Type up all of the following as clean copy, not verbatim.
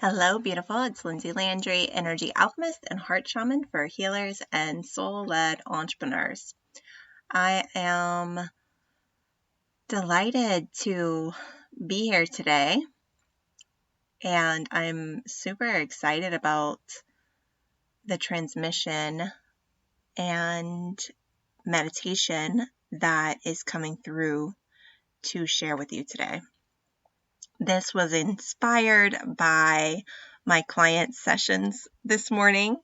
Hello, beautiful. It's Lindsay Landry, energy alchemist and heart shaman for healers and soul-led entrepreneurs. I am delighted to be here today, and I'm super excited about the transmission and meditation that is coming through to share with you today. This was inspired by my client sessions this morning.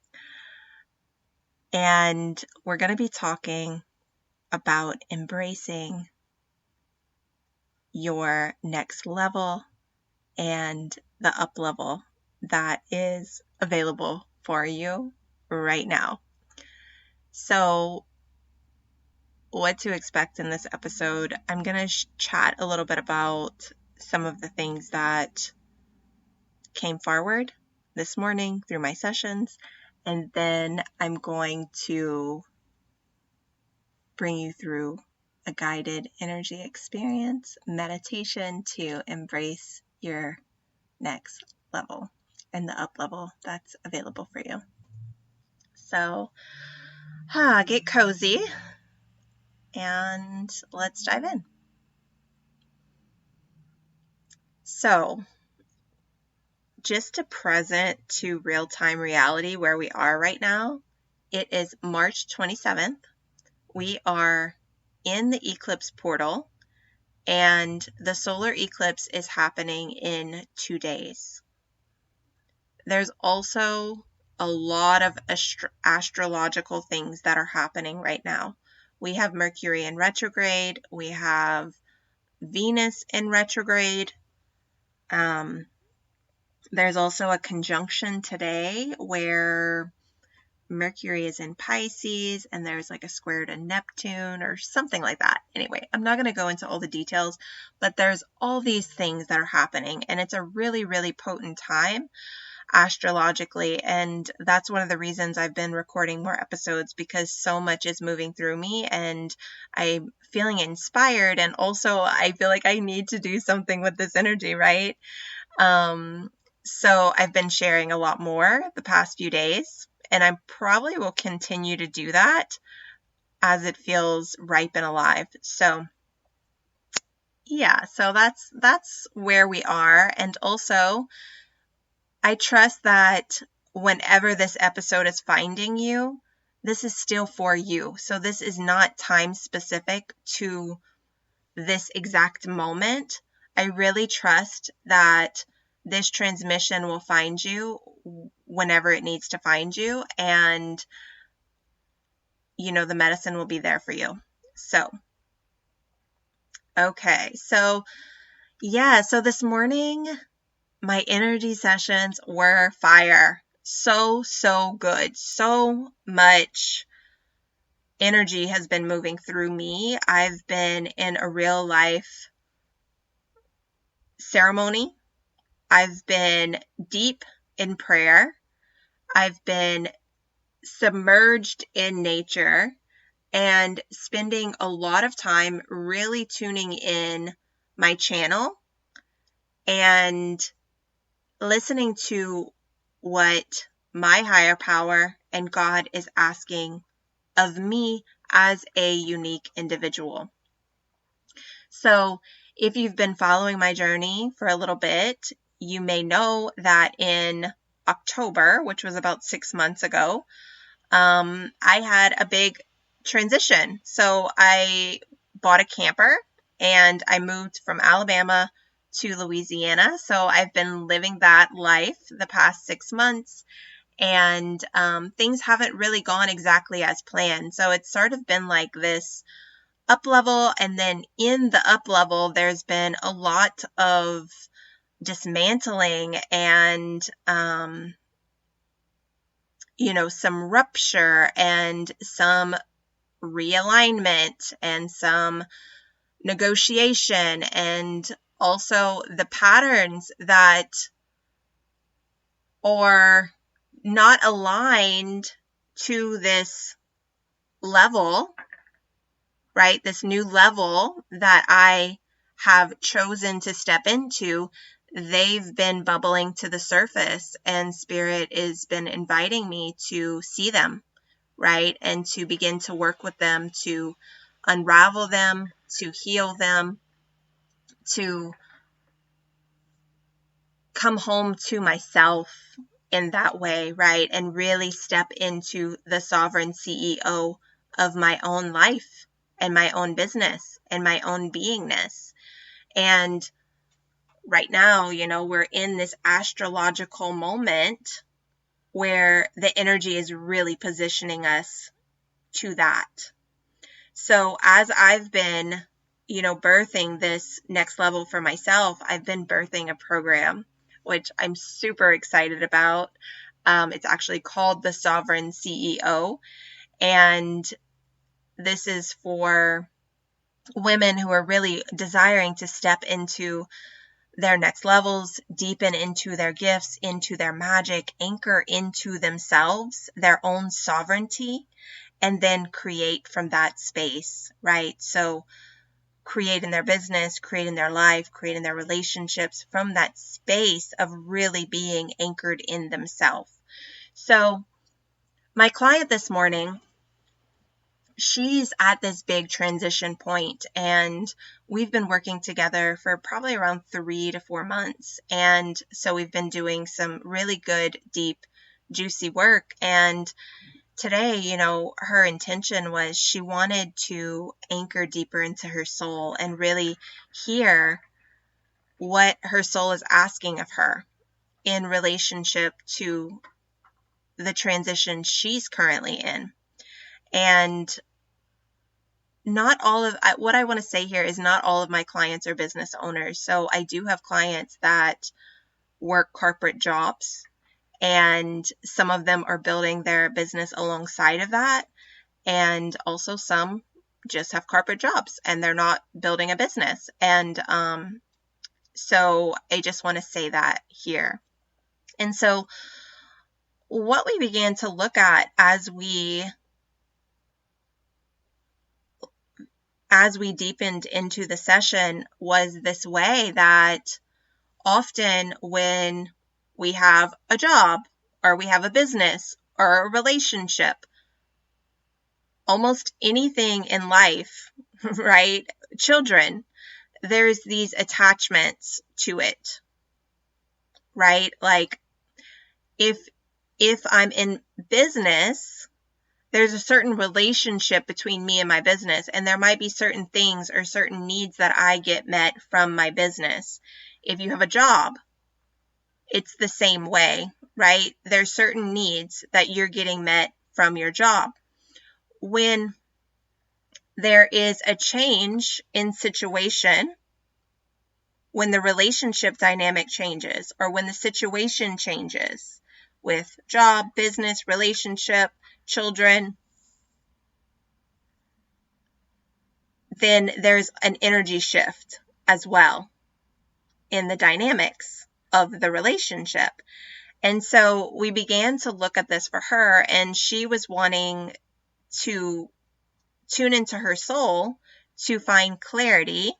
And we're going to be talking about embracing your next level and the up level that is available for you right now. So, what to expect in this episode? I'm going to chat a little bit about some of the things that came forward this morning through my sessions, and then I'm going to bring you through a guided energy experience meditation to embrace your next level and the up level that's available for you. So, get cozy and let's dive in. So, just to present to real-time reality where we are right now, it is March 27th. We are in the eclipse portal, and the solar eclipse is happening in 2 days. There's also a lot of astrological things that are happening right now. We have Mercury in retrograde. We have Venus in retrograde. There's also a conjunction today where Mercury is in Pisces and there's like a square to Neptune or something like that. Anyway, I'm not going to go into all the details, but there's all these things that are happening, and it's a really, really potent time astrologically, and that's one of the reasons I've been recording more episodes, because so much is moving through me and I'm feeling inspired, and also I feel like I need to do something with this energy, right? So I've been sharing a lot more the past few days, and I probably will continue to do that as it feels ripe and alive. So yeah, so that's where we are. And also, I trust that whenever this episode is finding you, this is still for you. So this is not time specific to this exact moment. I really trust that this transmission will find you whenever it needs to find you, and the medicine will be there for you. So, okay. So this morning, my energy sessions were fire. So good. So much energy has been moving through me. I've been in a real life ceremony. I've been deep in prayer. I've been submerged in nature and spending a lot of time really tuning in my channel and listening to what my higher power and God is asking of me as a unique individual. So if you've been following my journey for a little bit, you may know that in October, which was about 6 months ago, I had a big transition. So I bought a camper and I moved from Alabama to Louisiana. So I've been living that life the past 6 months, and things haven't really gone exactly as planned. So it's sort of been like this up level, and then in the up level, there's been a lot of dismantling and some rupture and some realignment and some negotiation, and also the patterns that are not aligned to this level, right? This new level that I have chosen to step into, they've been bubbling to the surface, and Spirit has been inviting me to see them, right? And to begin to work with them, to unravel them, to heal them, to come home to myself in that way, right? And really step into the sovereign CEO of my own life and my own business and my own beingness. And right now, we're in this astrological moment where the energy is really positioning us to that. So as I've been, birthing this next level for myself, I've been birthing a program, which I'm super excited about. It's actually called the Sovereign CEO. And this is for women who are really desiring to step into their next levels, deepen into their gifts, into their magic, anchor into themselves, their own sovereignty, and then create from that space, right? So create in their business, create in their life, create in their relationships from that space of really being anchored in themselves. So my client this morning, she's at this big transition point, and we've been working together for probably around 3 to 4 months. And so we've been doing some really good, deep, juicy work. And today, her intention was she wanted to anchor deeper into her soul and really hear what her soul is asking of her in relationship to the transition she's currently in. And not all of what I want to say here is not all of my clients are business owners. So I do have clients that work corporate jobs, and some of them are building their business alongside of that. And also some just have corporate jobs and they're not building a business. And so I just want to say that here. And so what we began to look at as we deepened into the session was this way that often when we have a job or we have a business or a relationship, almost anything in life, right? Children, there's these attachments to it, right? Like if I'm in business, there's a certain relationship between me and my business, and there might be certain things or certain needs that I get met from my business. If you have a job, it's the same way, right? There's certain needs that you're getting met from your job. When there is a change in situation, when the relationship dynamic changes, or when the situation changes with job, business, relationship, children, then there's an energy shift as well in the dynamics of the relationship. And so we began to look at this for her, and she was wanting to tune into her soul to find clarity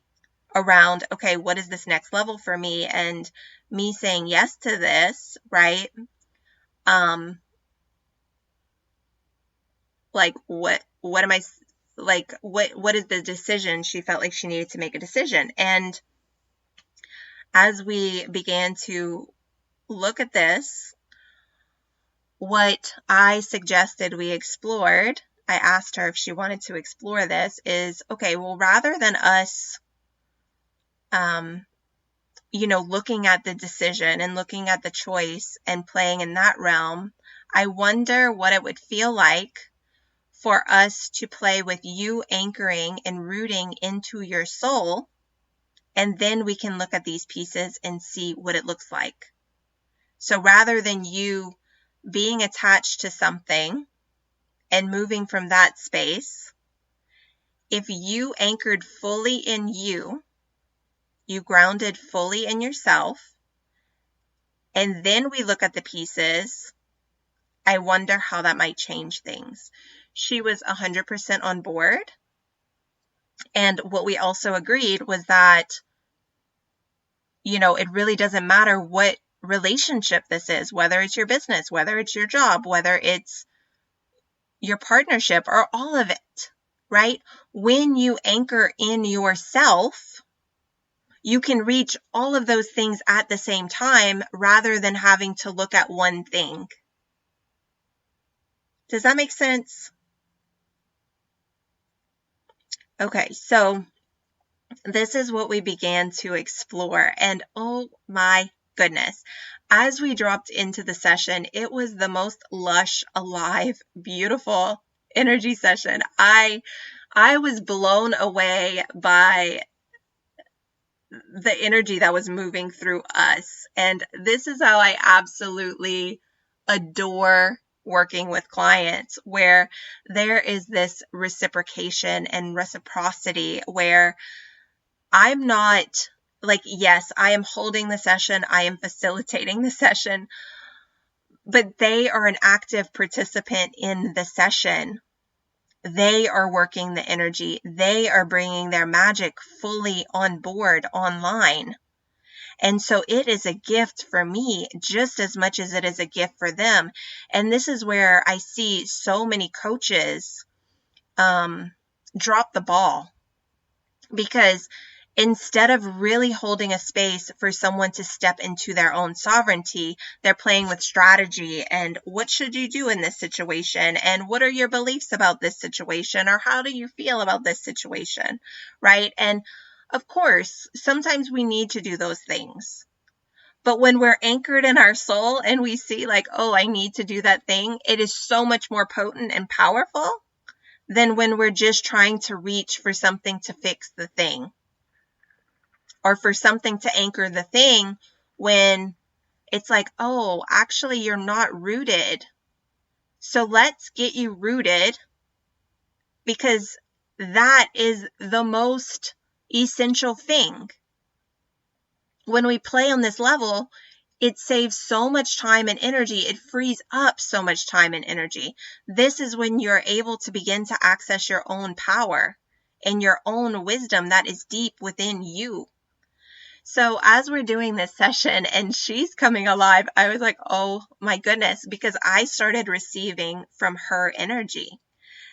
around, okay, what is this next level for me? And me saying yes to this, right? Like what am I, like, what is the decision? She felt like she needed to make a decision. And as we began to look at this, what I suggested we explored, I asked her if she wanted to explore this, is, okay, well, rather than us, looking at the decision and looking at the choice and playing in that realm, I wonder what it would feel like for us to play with you anchoring and rooting into your soul. And then we can look at these pieces and see what it looks like. So rather than you being attached to something and moving from that space, if you anchored fully in you grounded fully in yourself, and then we look at the pieces, I wonder how that might change things. She was 100% on board. And what we also agreed was that it really doesn't matter what relationship this is, whether it's your business, whether it's your job, whether it's your partnership, or all of it, right? When you anchor in yourself, you can reach all of those things at the same time rather than having to look at one thing. Does that make sense? Okay, so this is what we began to explore, and oh my goodness, as we dropped into the session, it was the most lush, alive, beautiful energy session. I was blown away by the energy that was moving through us, and this is how I absolutely adore working with clients, where there is this reciprocation and reciprocity where I'm not like, yes, I am holding the session, I am facilitating the session, but they are an active participant in the session. They are working the energy. They are bringing their magic fully on board online. And so it is a gift for me just as much as it is a gift for them. And this is where I see so many coaches drop the ball, because instead of really holding a space for someone to step into their own sovereignty, they're playing with strategy and what should you do in this situation? And what are your beliefs about this situation? Or how do you feel about this situation? Right? And of course, sometimes we need to do those things. But when we're anchored in our soul and we see like, oh, I need to do that thing, it is so much more potent and powerful than when we're just trying to reach for something to fix the thing, or for something to anchor the thing, when it's like, oh, actually, you're not rooted. So let's get you rooted, because that is the most essential thing. When we play on this level, it saves so much time and energy. It frees up so much time and energy. This is when you're able to begin to access your own power and your own wisdom that is deep within you. So as we're doing this session and she's coming alive, I was like, oh my goodness, because I started receiving from her energy.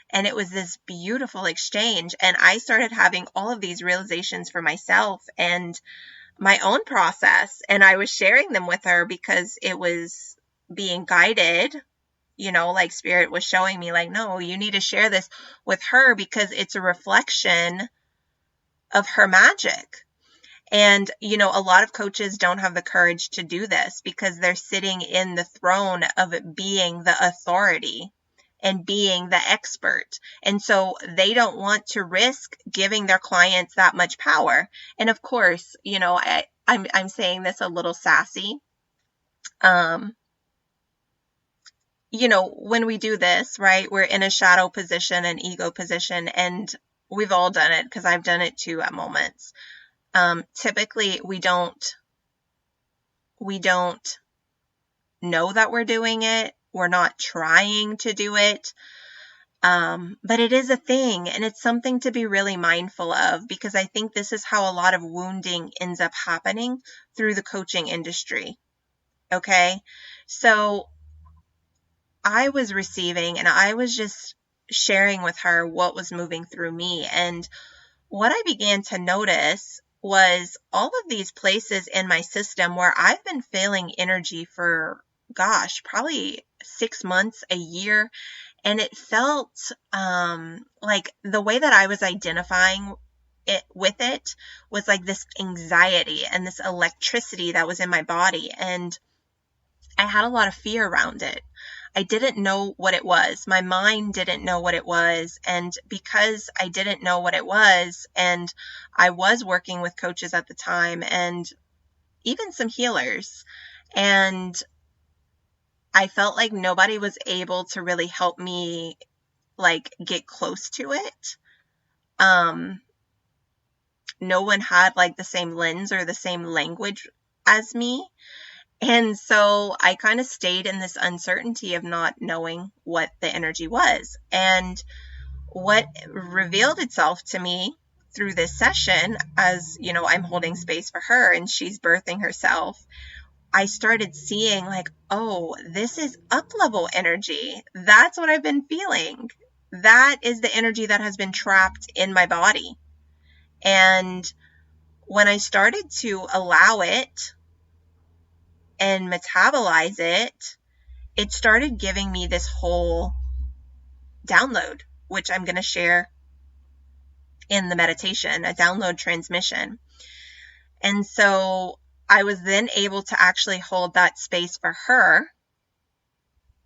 And it was this beautiful exchange. And I started having all of these realizations for myself and my own process. And I was sharing them with her because it was being guided, like Spirit was showing me like, no, you need to share this with her because it's a reflection of her magic. And, a lot of coaches don't have the courage to do this because they're sitting in the throne of being the authority and being the expert. And so they don't want to risk giving their clients that much power. And of course, I'm saying this a little sassy. When we do this, right, we're in a shadow position, an ego position, and we've all done it because I've done it too at moments. Typically we don't know that we're doing it. We're not trying to do it. But it is a thing, and it's something to be really mindful of, because I think this is how a lot of wounding ends up happening through the coaching industry. Okay. So I was receiving, and I was just sharing with her what was moving through me. And what I began to notice was all of these places in my system where I've been feeling energy for, probably 6 months, a year. And it felt like the way that I was identifying it with it was like this anxiety and this electricity that was in my body. And I had a lot of fear around it. I didn't know what it was. My mind didn't know what it was. And because I didn't know what it was, and I was working with coaches at the time and even some healers, and I felt like nobody was able to really help me like get close to it. No one had like the same lens or the same language as me. And so I kind of stayed in this uncertainty of not knowing what the energy was. And what revealed itself to me through this session, as you know, I'm holding space for her and she's birthing herself, I started seeing like, oh, this is up level energy. That's what I've been feeling. That is the energy that has been trapped in my body. And when I started to allow it and metabolize it, it started giving me this whole download, which I'm going to share in the meditation, a download transmission. And so I was then able to actually hold that space for her.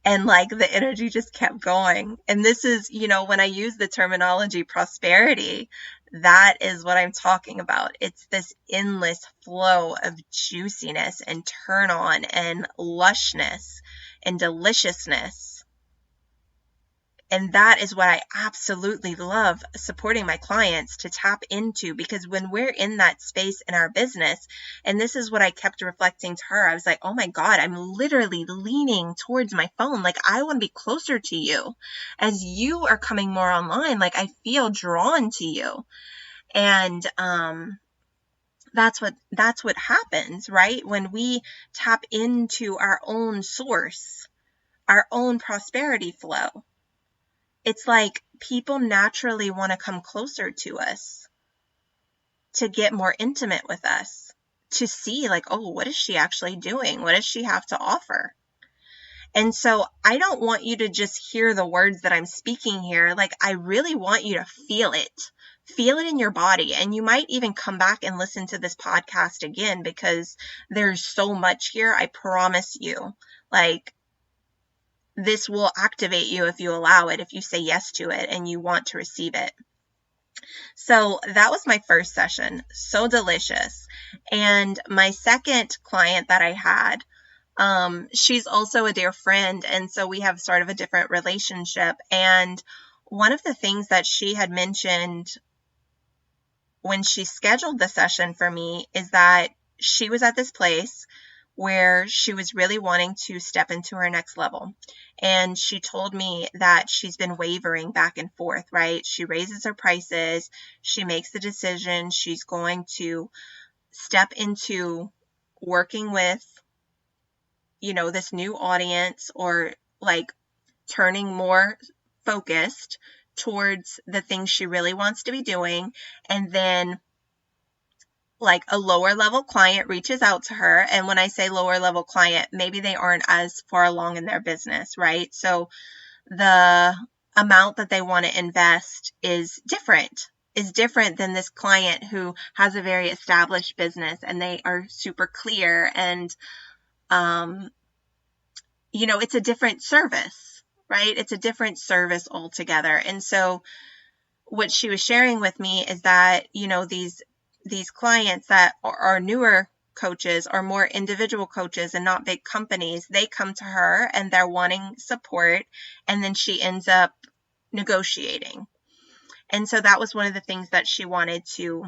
And like the energy just kept going. And this is, you know, when I use the terminology prosperity, that is what I'm talking about. It's this endless flow of juiciness and turn on and lushness and deliciousness. And that is what I absolutely love supporting my clients to tap into, because when we're in that space in our business, and this is what I kept reflecting to her, I was like, oh my God, I'm literally leaning towards my phone. Like, I want to be closer to you. As you are coming more online, like I feel drawn to you. And that's what happens, right? When we tap into our own source, our own prosperity flow. It's like people naturally want to come closer to us, to get more intimate with us, to see like, oh, what is she actually doing? What does she have to offer? And so I don't want you to just hear the words that I'm speaking here. Like, I really want you to feel it in your body. And you might even come back and listen to this podcast again, because there's so much here. I promise you, like, this will activate you if you allow it, if you say yes to it and you want to receive it. So that was my first session. So delicious. And my second client that I had, she's also a dear friend. And so we have sort of a different relationship. And one of the things that she had mentioned when she scheduled the session for me is that she was at this place where she was really wanting to step into her next level. And she told me that she's been wavering back and forth, right? She raises her prices. She makes the decision. She's going to step into working with, you know, this new audience, or like turning more focused towards the things she really wants to be doing. And then like a lower level client reaches out to her. And when I say lower level client, maybe they aren't as far along in their business, right? So the amount that they want to invest is different than this client who has a very established business and they are super clear. And, you know, it's a different service, right? It's a different service altogether. And so what she was sharing with me is that, you know, these clients that are newer coaches, are more individual coaches and not big companies, they come to her and they're wanting support, and then she ends up negotiating. And so that was one of the things that she wanted to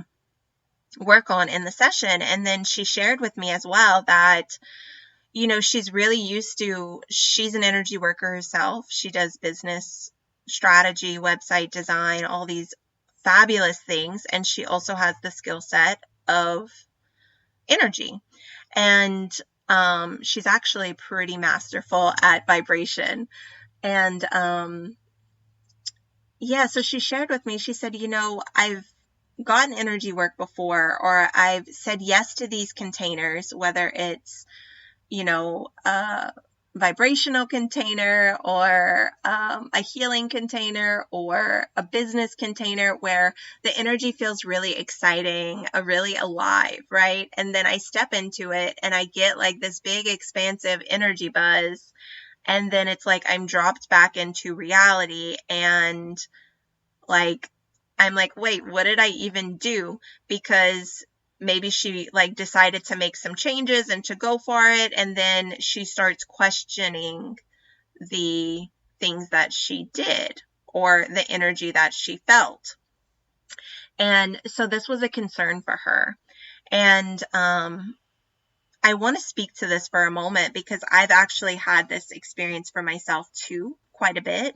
work on in the session. And then she shared with me as well that, you know, she's an energy worker herself. She does business strategy, website design, all these fabulous things. And she also has the skill set of energy. And she's actually pretty masterful at vibration. And so she shared with me, she said, you know, I've gotten energy work before, or I've said yes to these containers, whether it's, you know, vibrational container, or a healing container, or a business container where the energy feels really exciting, really alive, right? And then I step into it and I get like this big expansive energy buzz, and then it's like I'm dropped back into reality, and like I'm like, wait, what did I even do? Because maybe she like decided to make some changes and to go for it. And then she starts questioning the things that she did, or the energy that she felt. And so this was a concern for her. And I want to speak to this for a moment, because I've actually had this experience for myself too, quite a bit.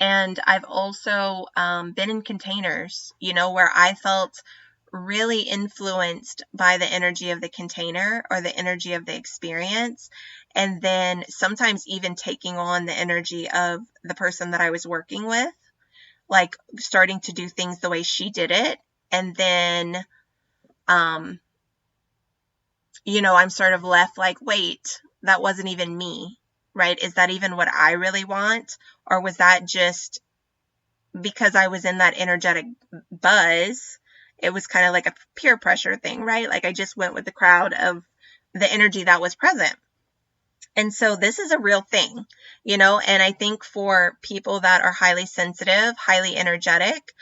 And I've also been in containers, where I felt really influenced by the energy of the container or the energy of the experience. And then sometimes even taking on the energy of the person that I was working with, like starting to do things the way she did it. And then, I'm sort of left like, wait, that wasn't even me, right? Is that even what I really want? Or was that just because I was in that energetic buzz? It was kind of like a peer pressure thing, right? Like I just went with the crowd of the energy that was present. And so this is a real thing, and I think for people that are highly sensitive, highly energetic,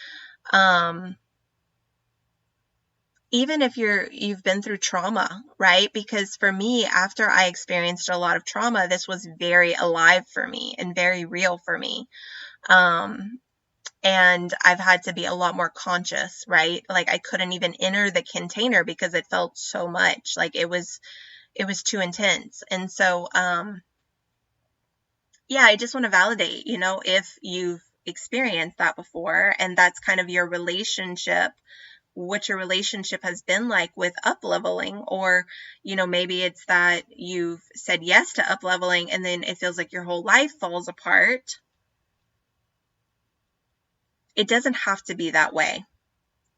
even if you've been through trauma, right? Because for me, after I experienced a lot of trauma, this was very alive for me and very real for me. And I've had to be a lot more conscious, right? Like I couldn't even enter the container because it felt so much like it was too intense. And so, yeah, I just want to validate, if you've experienced that before and that's kind of your relationship, what your relationship has been like with up-leveling, or, maybe it's that you've said yes to up-leveling and then it feels like your whole life falls apart. It doesn't have to be that way.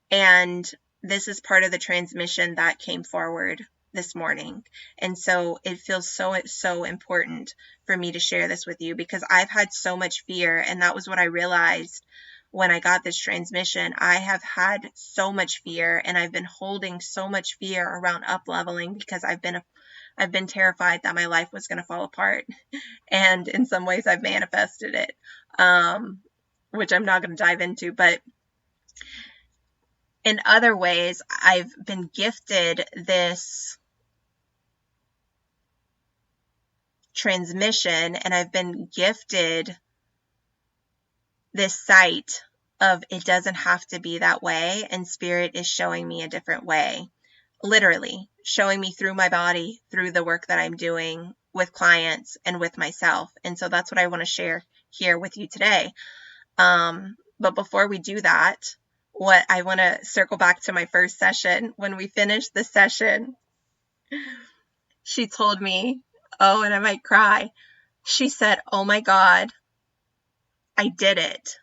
And this is part of the transmission that came forward this morning. And so it feels so important for me to share this with you because I've had so much fear. And that was what I realized when I got this transmission. I have had so much fear and I've been holding so much fear around up-leveling because I've been terrified that my life was going to fall apart. And in some ways I've manifested it, which I'm not going to dive into, but in other ways, I've been gifted this transmission and I've been gifted this sight of it doesn't have to be that way. And Spirit is showing me a different way, literally showing me through my body, through the work that I'm doing with clients and with myself. And so that's what I want to share here with you today. But before we do that, what I want to circle back to my first session. When we finished the session, she told me, oh, and I might cry. She said, oh my God, I did it.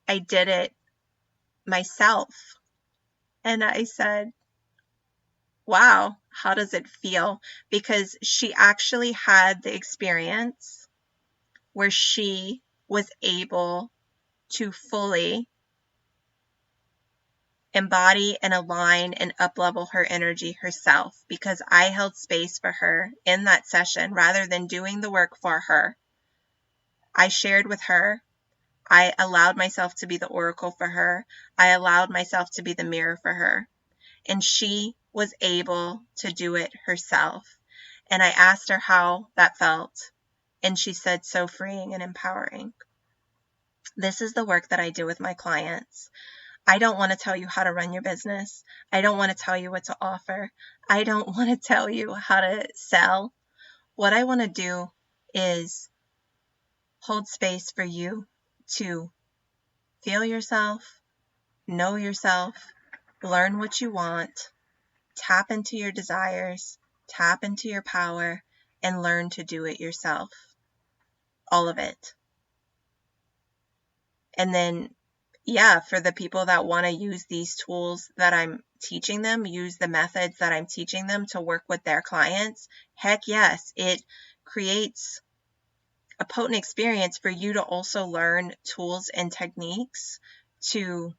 I did it myself. And I said, wow, how does it feel? Because she actually had the experience where she was able to fully embody and align and up-level her energy herself, because I held space for her in that session rather than doing the work for her. I shared with her. I allowed myself to be the oracle for her. I allowed myself to be the mirror for her. And she was able to do it herself. And I asked her how that felt. And she said, so freeing and empowering. This is the work that I do with my clients. I don't want to tell you how to run your business. I don't want to tell you what to offer. I don't want to tell you how to sell. What I want to do is hold space for you to feel yourself, know yourself, learn what you want, tap into your desires, tap into your power, and learn to do it yourself. All of it. And then, yeah, for the people that want to use these tools that I'm teaching them, use the methods that I'm teaching them to work with their clients, heck yes, it creates a potent experience for you to also learn tools and techniques to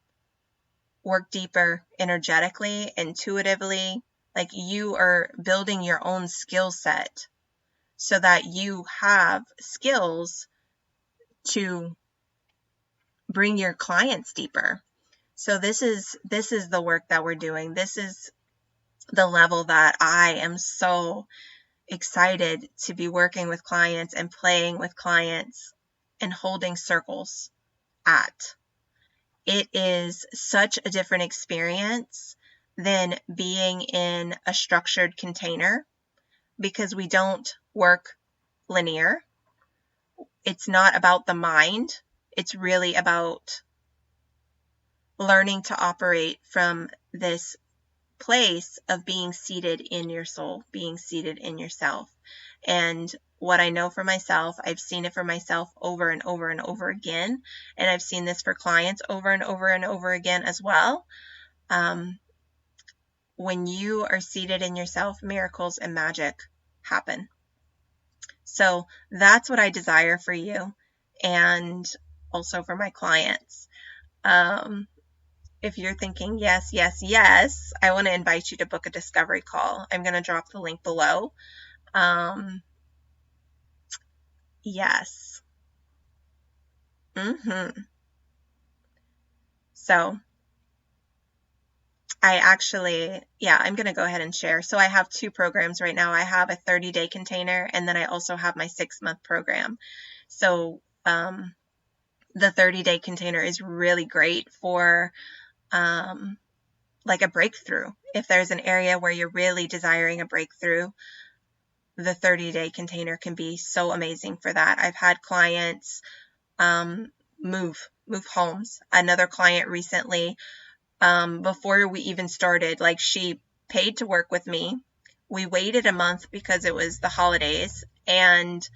work deeper energetically, intuitively. Like you are building your own skill set so that you have skills to bring your clients deeper. So this is the work that we're doing. This is the level that I am so excited to be working with clients and playing with clients and holding circles at. It is such a different experience than being in a structured container because we don't work linear. It's not about the mind. it's really about learning to operate from this place of being seated in your soul, being seated in yourself. And what I know for myself, I've seen it for myself over and over and over again. And I've seen this for clients over and over and over again as well. When you are seated in yourself, miracles and magic happen. So that's what I desire for you, and also for my clients. If you're thinking, yes, yes, yes, I want to invite you to book a discovery call. I'm going to drop the link below. Yes. So I'm going to go ahead and share. So I have 2 programs right now. I have a 30-day container, and then I also have my 6-month program. So the 30-day container is really great for like a breakthrough. If there's an area where you're really desiring a breakthrough, the 30-day container can be so amazing for that. I've had clients move homes. Another client recently, before we even started, like, she paid to work with me. We waited a month because it was the holidays, and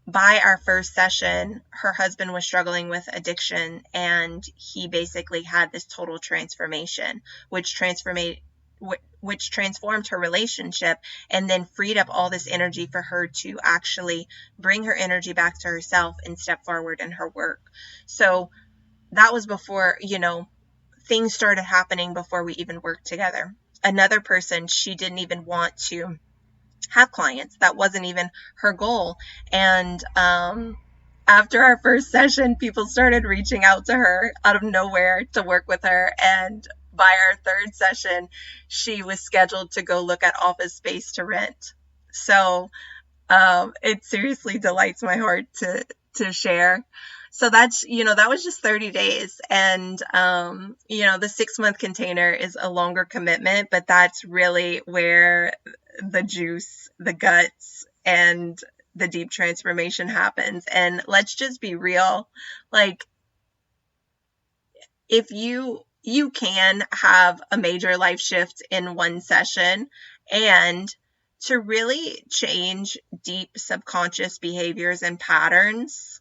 by our first session, her husband was struggling with addiction, and he basically had this total transformation, which transformed her relationship, and then freed up all this energy for her to actually bring her energy back to herself and step forward in her work. So that was before, things started happening, before we even worked together. Another person, she didn't even want to have clients. That wasn't even her goal. And after our first session, people started reaching out to her out of nowhere to work with her. And by our 3rd session, she was scheduled to go look at office space to rent. So it seriously delights my heart to share. So that's, that was just 30 days. And, the 6-month container is a longer commitment, but that's really where the juice, the guts, and the deep transformation happens. And let's just be real. Like, if you can have a major life shift in one session, and to really change deep subconscious behaviors and patterns,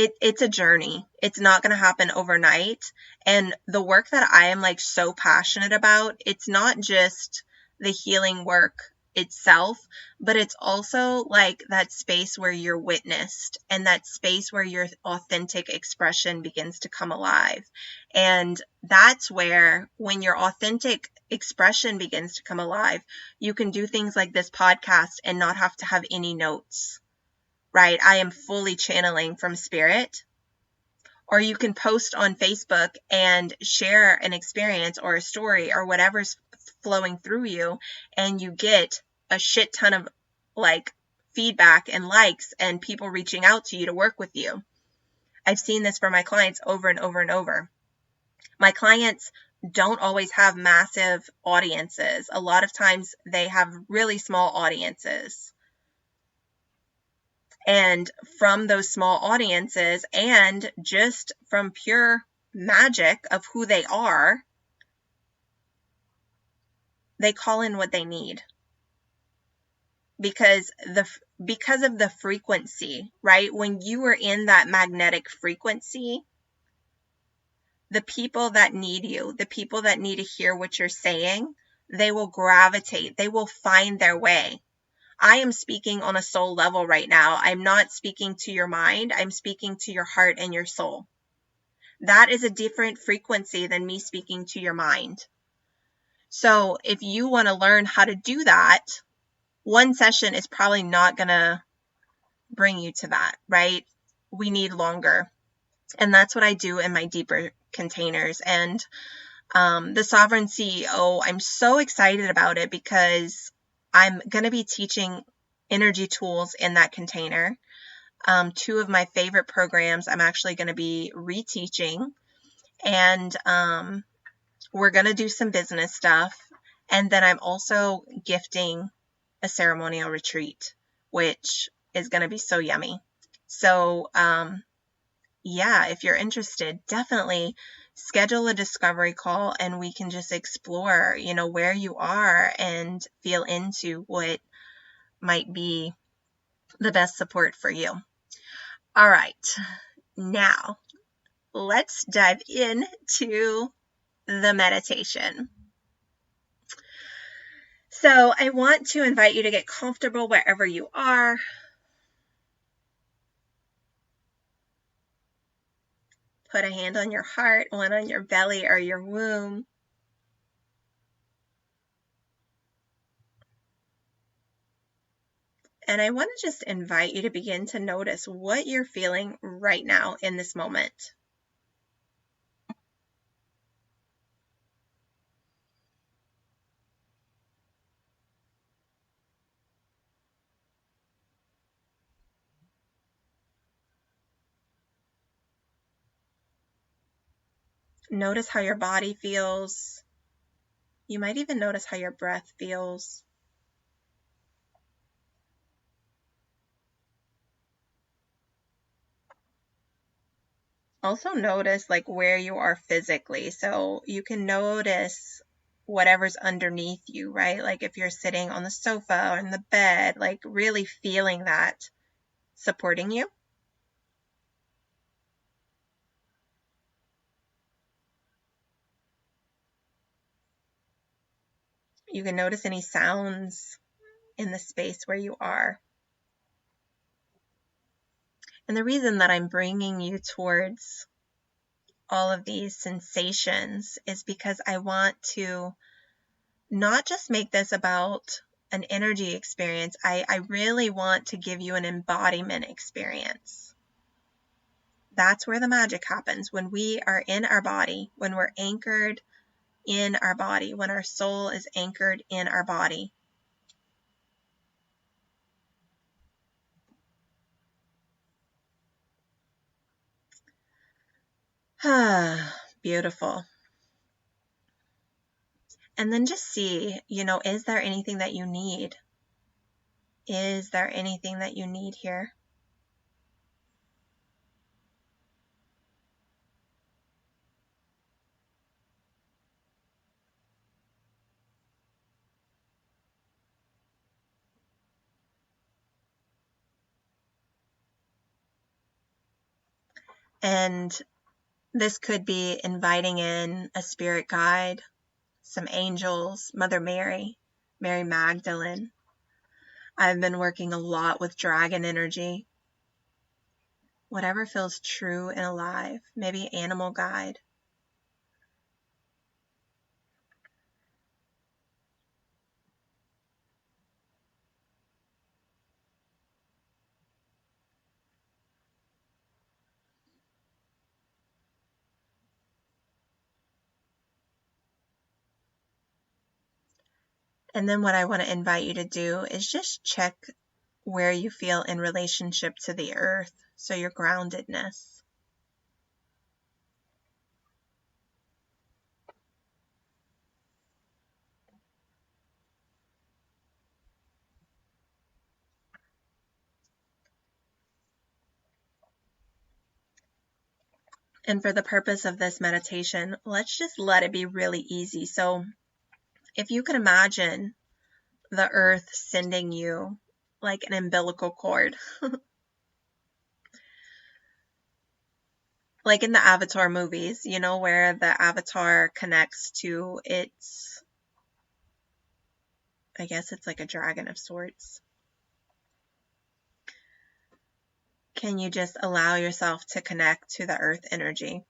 it's a journey. It's not going to happen overnight. And the work that I am so passionate about, it's not just the healing work itself, but it's also that space where you're witnessed, and that space where your authentic expression begins to come alive. And that's where, when your authentic expression begins to come alive, you can do things like this podcast and not have to have any notes. Right? I am fully channeling from spirit. Or you can post on Facebook and share an experience or a story or whatever's flowing through you, and you get a shit ton of feedback and likes and people reaching out to you to work with you. I've seen this for my clients over and over and over. My clients don't always have massive audiences. A lot of times they have really small audiences. And from those small audiences, and just from pure magic of who they are, they call in what they need. Because of the frequency, right? When you are in that magnetic frequency, the people that need you, the people that need to hear what you're saying, they will gravitate. They will find their way. I am speaking on a soul level right now. I'm not speaking to your mind. I'm speaking to your heart and your soul. That is a different frequency than me speaking to your mind. So if you want to learn how to do that, one session is probably not going to bring you to that, right? We need longer. And that's what I do in my deeper containers. And the Sovereign CEO, I'm so excited about it because I'm going to be teaching energy tools in that container. 2 of my favorite programs I'm actually going to be reteaching. And we're going to do some business stuff. And then I'm also gifting a ceremonial retreat, which is going to be so yummy. So, yeah, if you're interested, definitely schedule a discovery call and we can just explore, where you are and feel into what might be the best support for you. All right, now let's dive into the meditation. So I want to invite you to get comfortable wherever you are. Put a hand on your heart, one on your belly or your womb. And I want to just invite you to begin to notice what you're feeling right now in this moment. Notice how your body feels. You might even notice how your breath feels. Also notice where you are physically. So you can notice whatever's underneath you, right? Like if you're sitting on the sofa or in the bed, really feeling that supporting you. You can notice any sounds in the space where you are. And the reason that I'm bringing you towards all of these sensations is because I want to not just make this about an energy experience. I really want to give you an embodiment experience. That's where the magic happens, when we are in our body, when we're anchored in our body, when our soul is anchored in our body. Beautiful. And then just see, is there anything that you need? Is there anything that you need here? And this could be inviting in a spirit guide, some angels, Mother Mary, Mary Magdalene. I've been working a lot with dragon energy. Whatever feels true and alive, maybe animal guide. And then what I want to invite you to do is just check where you feel in relationship to the earth, so your groundedness. And for the purpose of this meditation, let's just let it be really easy. So if you can imagine the earth sending you like an umbilical cord, like in the Avatar movies, where the avatar connects to its, I guess it's like a dragon of sorts. Can you just allow yourself to connect to the earth energy?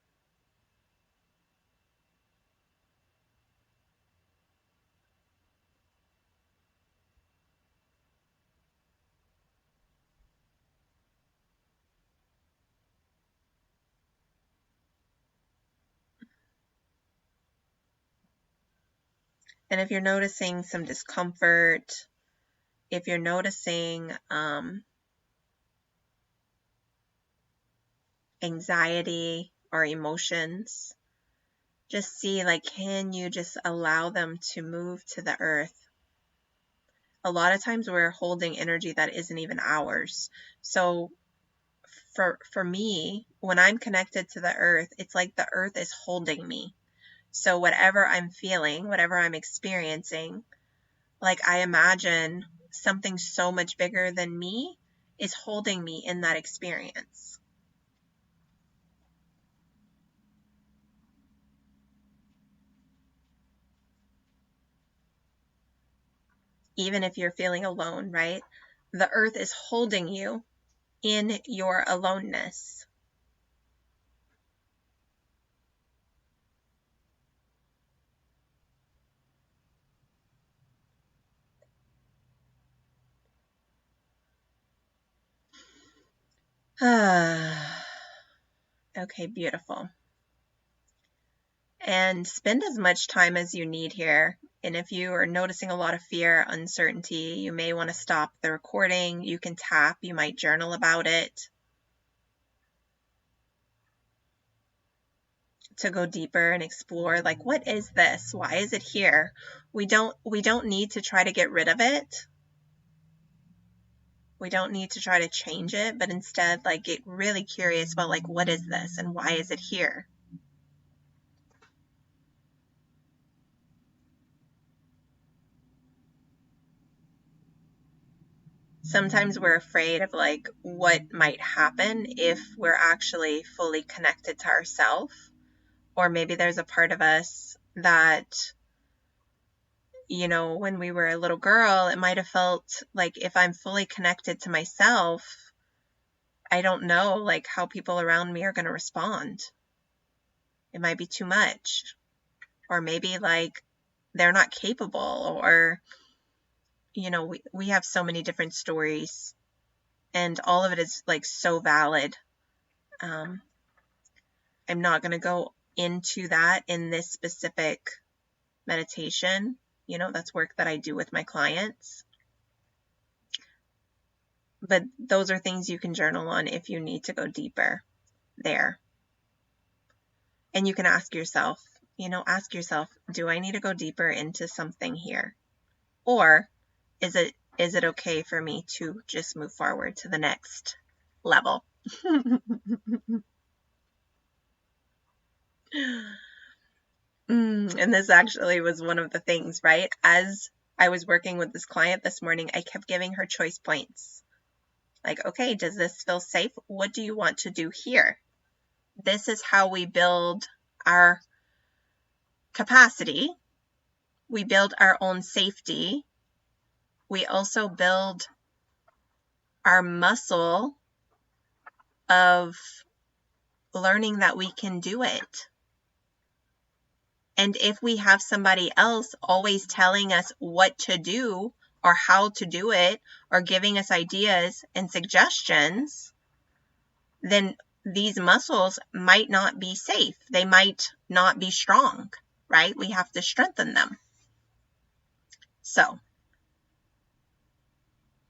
And if you're noticing some discomfort, if you're noticing anxiety or emotions, just see can you just allow them to move to the earth? A lot of times we're holding energy that isn't even ours. So for me, when I'm connected to the earth, it's like the earth is holding me. So whatever I'm feeling, whatever I'm experiencing, like I imagine something so much bigger than me is holding me in that experience. Even if you're feeling alone, right? The earth is holding you in your aloneness. Okay, beautiful. And spend as much time as you need here. And if you are noticing a lot of fear, uncertainty, you may want to stop the recording. You can tap, you might journal about it to go deeper and explore, like, what is this? Why is it here? We don't need to try to get rid of it. We don't need to try to change it, but instead, like, get really curious about, like, what is this and why is it here? Sometimes we're afraid of, like, what might happen if we're actually fully connected to ourselves. Or maybe there's a part of us that, you know, when we were a little girl, it might have felt like if I'm fully connected to myself, I don't know, like, how people around me are going to respond. It might be too much. Or maybe, like, they're not capable, or, you know, we have so many different stories, and all of it is, like, so valid. I'm not going to go into that in this specific meditation. You know, that's work that I do with my clients. But those are things you can journal on if you need to go deeper there. And you can ask yourself, do I need to go deeper into something here? Or is it okay for me to just move forward to the next level? And this actually was one of the things, right? As I was working with this client this morning, I kept giving her choice points. Like, okay, does this feel safe? What do you want to do here? This is how we build our capacity. We build our own safety. We also build our muscle of learning that we can do it. And if we have somebody else always telling us what to do or how to do it or giving us ideas and suggestions, then these muscles might not be safe. They might not be strong, right? We have to strengthen them. So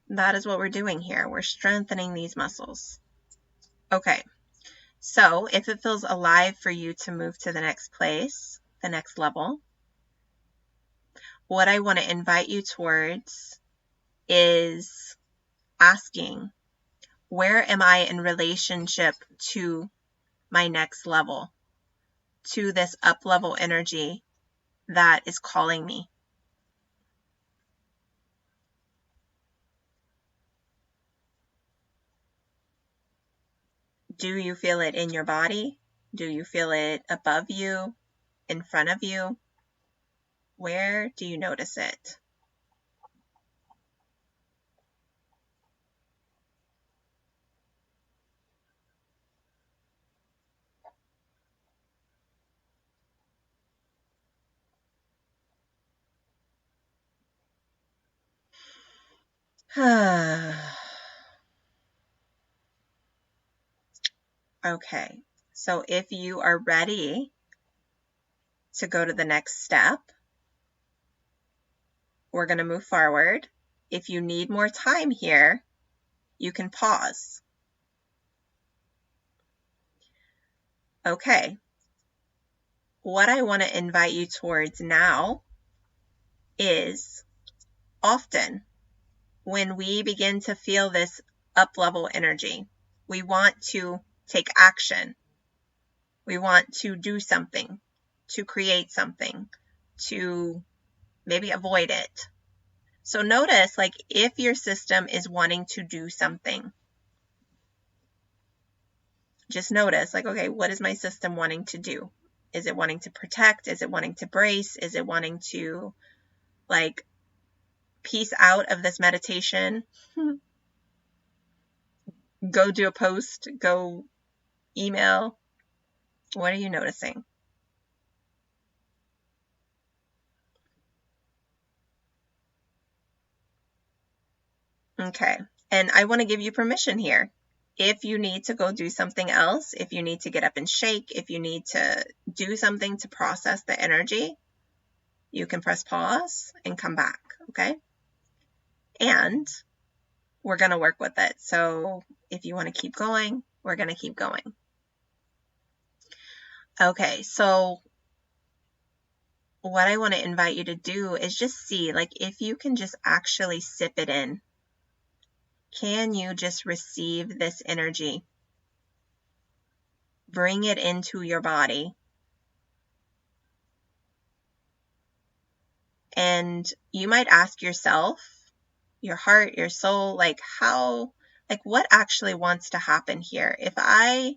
that is what we're doing here. We're strengthening these muscles. Okay. So if it feels alive for you to move to the next place, the next level, what I want to invite you towards is asking, where am I in relationship to my next level, to this up level energy that is calling me? Do you feel it in your body? Do you feel it above you, in front of you? Where do you notice it? Okay, so if you are ready to go to the next step, we're going to move forward. If you need more time here, you can pause. Okay, what I want to invite you towards now is, often when we begin to feel this up-level energy, We want to take action. We want to do something, to create something, to maybe avoid it. So notice, like, if your system is wanting to do something, just notice, like, okay, what is my system wanting to do? Is it wanting to protect? Is it wanting to brace? Is it wanting to, like, peace out of this meditation? Go do a post, go email. What are you noticing? Okay. And I want to give you permission here. If you need to go do something else, if you need to get up and shake, if you need to do something to process the energy, you can press pause and come back, okay? And we're going to work with it. So if you want to keep going, we're going to keep going. Okay, so what I want to invite you to do is just see, like, if you can just actually sip it in. Can you just receive this energy? Bring it into your body. And you might ask yourself, your heart, your soul, like, what actually wants to happen here? If I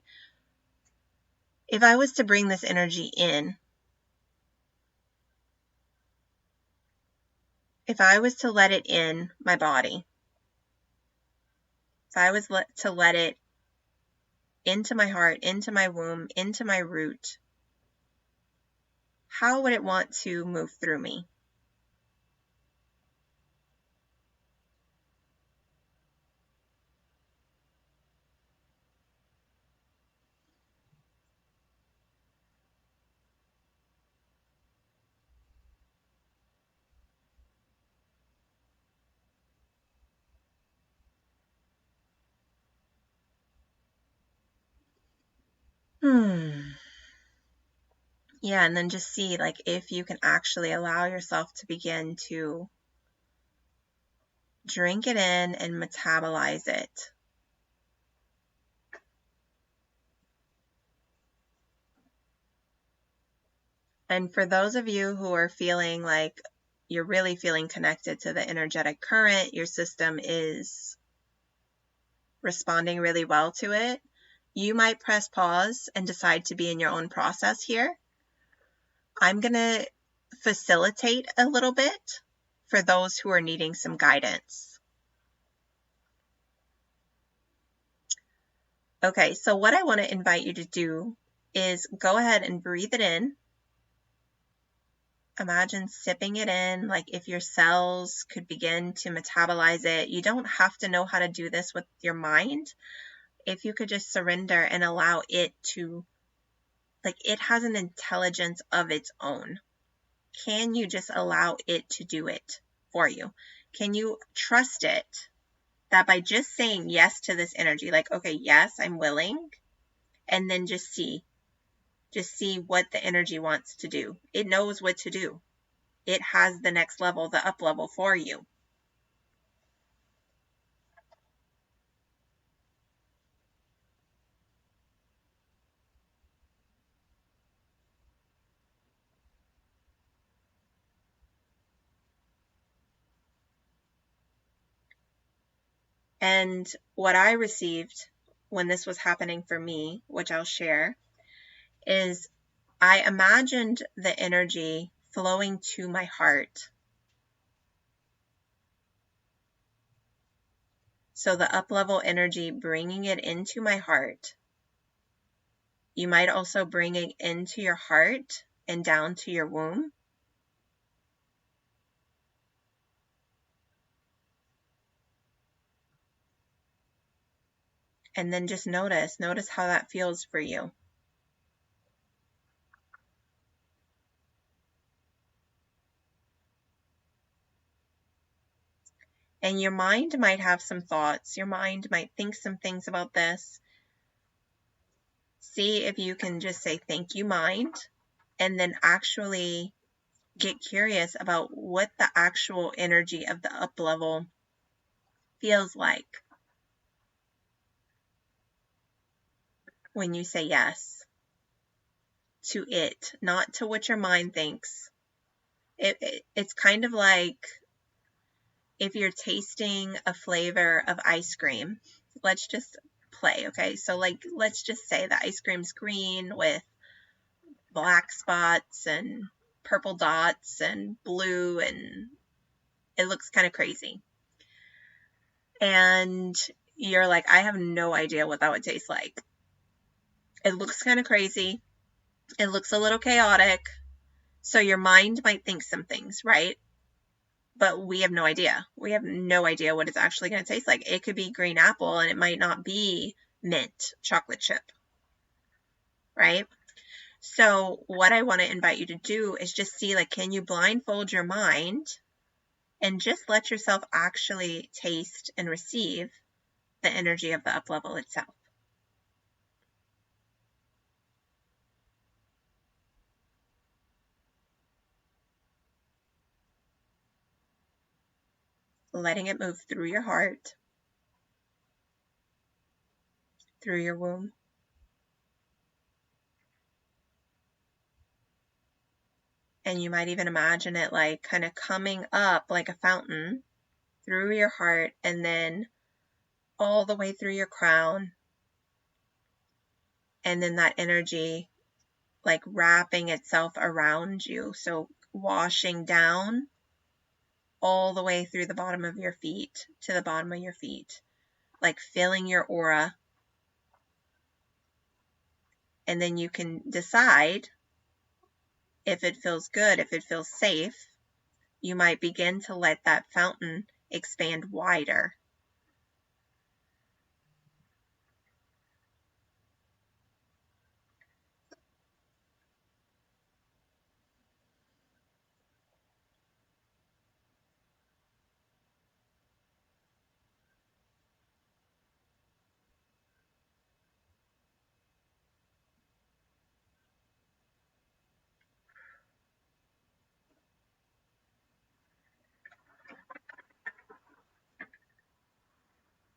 was to bring this energy in, if I was to let it in my body, if I was to let it into my heart, into my womb, into my root, how would it want to move through me? Yeah, and then just see, like, if you can actually allow yourself to begin to drink it in and metabolize it. And for those of you who are feeling like you're really feeling connected to the energetic current, your system is responding really well to it, you might press pause and decide to be in your own process here. I'm going to facilitate a little bit for those who are needing some guidance. Okay, so what I want to invite you to do is go ahead and breathe it in. Imagine sipping it in, like if your cells could begin to metabolize it. You don't have to know how to do this with your mind. If you could just surrender and allow it to, like, it has an intelligence of its own. Can you just allow it to do it for you? Can you trust it that by just saying yes to this energy, like, okay, yes, I'm willing, and then just see what the energy wants to do. It knows what to do. It has the next level, the up level for you. And what I received when this was happening for me, which I'll share, is I imagined the energy flowing to my heart. So the up-level energy, bringing it into my heart. You might also bring it into your heart and down to your womb. And then just notice how that feels for you. And your mind might have some thoughts. Your mind might think some things about this. See if you can just say, thank you, mind, and then actually get curious about what the actual energy of the up level feels like. when you say yes to it, not to what your mind thinks. It's kind of like if you're tasting a flavor of ice cream. Let's just play, okay? So like, let's just say the ice cream's green with black spots and purple dots and blue, and it looks kind of crazy. And you're like, I have no idea what that would taste like. It looks kind of crazy. It looks a little chaotic. So your mind might think some things, right? But we have no idea. We have no idea what it's actually going to taste like. It could be green apple and it might not be mint chocolate chip, right? So what I want to invite you to do is just see, like, can you blindfold your mind and just let yourself actually taste and receive the energy of the up level itself. Letting it move through your heart, through your womb. And you might even imagine it like kind of coming up like a fountain through your heart and then all the way through your crown. And then that energy like wrapping itself around you. So washing down all the way through the bottom of your feet to the bottom of your feet, like filling your aura. And then you can decide if it feels good, if it feels safe. You might begin to let that fountain expand wider.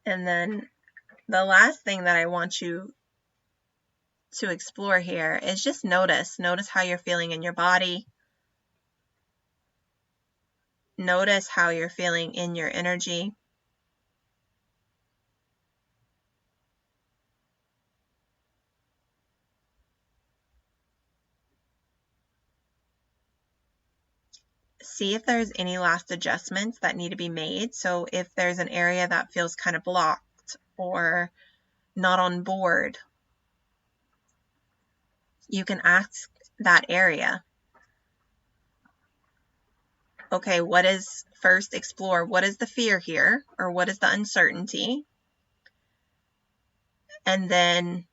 And then the last thing that I want you to explore here is just notice how you're feeling in your body. Notice how you're feeling in your energy. See if there's any last adjustments that need to be made. So if there's an area that feels kind of blocked or not on board, you can ask that area. Okay, first explore what is the fear here, or what is the uncertainty? And then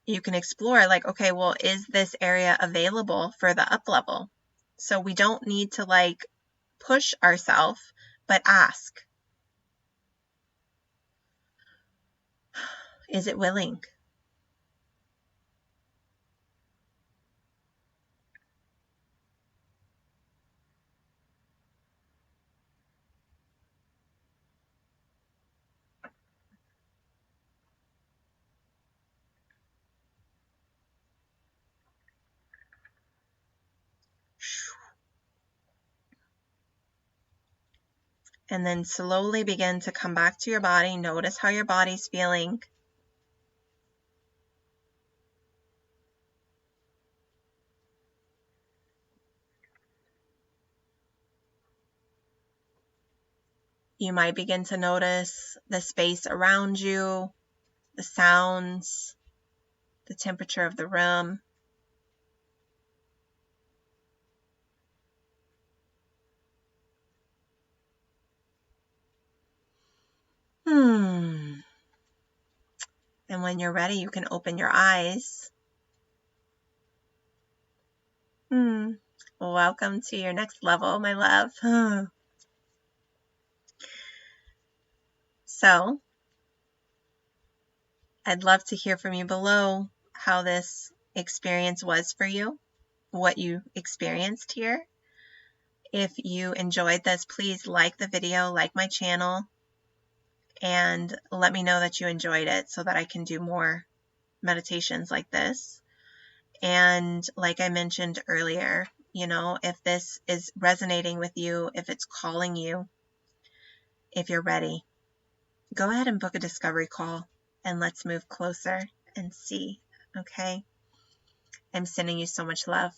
you can explore like, okay, well, is this area available for the up level? So we don't need to like push ourselves, but ask. Is it willing? And then slowly begin to come back to your body. Notice how your body's feeling. You might begin to notice the space around you, the sounds, the temperature of the room. And when you're ready, you can open your eyes. Welcome to your next level, my love. So, I'd love to hear from you below how this experience was for you, what you experienced here. If you enjoyed this, please like the video, like my channel, and let me know that you enjoyed it so that I can do more meditations like this. And like I mentioned earlier, if this is resonating with you, if it's calling you, if you're ready, go ahead and book a discovery call and let's move closer and see. Okay? I'm sending you so much love.